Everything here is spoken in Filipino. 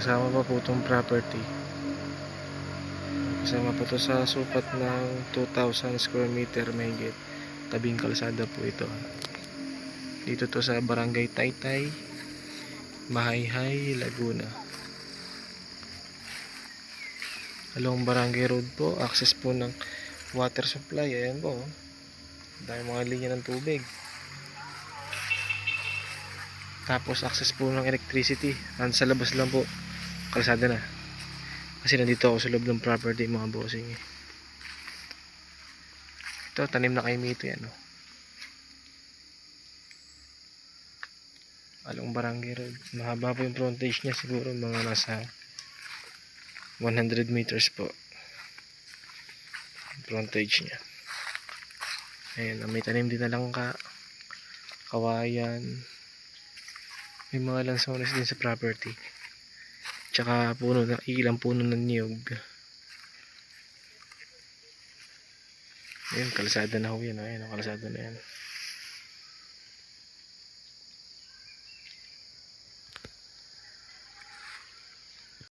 Kasama pa po itong property. Kasama po ito sa sukat ng 2,000 square meter mahigit. Tabing kalsada po ito. Dito to sa Barangay Taytay, Mahayhay, Laguna. Along Barangay Road po, access po ng water supply. Ayan po, dahil mga linya ng tubig. Tapos access po ng electricity. Sa labas lang po, kalsada na. Kasi nandito ako sa loob ng property, mga bossing. Ito, tanim na kay Mito yan. Along Barangay Road. Mahaba po yung frontage niya, siguro mga nasa 100 meters po frontage niya. Ayan, may tanim din na langka, kawayan, may mga lansones din sa property, tsaka ilang puno ng niyog. Ayan, kalsada na ho yan. Ayan, kalsada na yan.